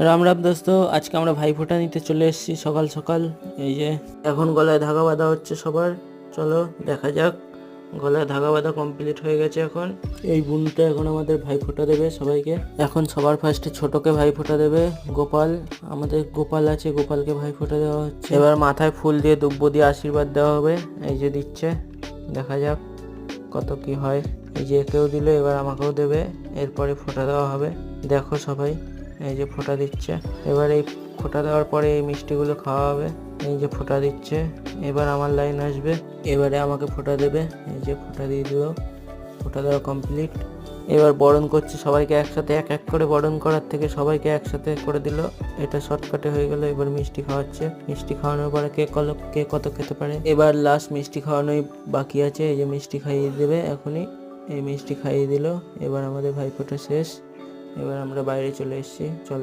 রাম রাম দোস্ত, আজকে আমরা ভাইফোঁটা নিতে চলে এসেছি সকাল সকাল। এই যে এখন গলায় ধাগা বাঁধা হচ্ছে সবার। চলো দেখা যাক। গলায় ধাগা বাঁধা কমপ্লিট হয়ে গেছে। এখন এই বোনটা এখন আমাদের ভাইফোঁটা দেবে সবাইকে। এখন সবার ফার্স্টে ছোটকে ভাইফোঁটা দেবে গোপাল। আমাদের গোপাল আছে, গোপালকে ভাইফোঁটা দেওয়া হচ্ছে। এবার মাথায় ফুল দিয়ে দুব্বো দিয়ে আশীর্বাদ দেওয়া হবে। এই যে দিচ্ছে, দেখা যাক কত কি হয়। এই যে একেও দিল, এবার আমাকেও দেবে, এরপরে ফোঁটা দেওয়া হবে। দেখো সবাই, এই যে ফোঁটা দিচ্ছে। এবার এই ফোঁটা দেওয়ার পরে এই মিষ্টিগুলো খাওয়া হবে। এই যে ফোঁটা দিচ্ছে, এবার আমার লাইন আসবে, এবারে আমাকে ফোঁটা দেবে। এই যে ফোঁটা দিয়ে দিল, ফোঁটা দেওয়া কমপ্লিট। এবার বরণ করছে সবাইকে একসাথে, এক এক করে বরণ করার থেকে সবাইকে একসাথে করে দিল। এটা শর্টকাটে হয়ে গেল। এবার মিষ্টি খাওয়াচ্ছে, মিষ্টি খাওয়ানোর পরে কে কত খেতে পারে। এবার লাস্ট মিষ্টি খাওয়ানোই বাকি আছে। এই যে মিষ্টি খাইয়ে দেবে এখনই। এই মিষ্টি খাইয়ে দিল। এবার আমাদের ভাইফোঁটা শেষ। এবার আমরা বাইরে চলে এসেছি। চলো।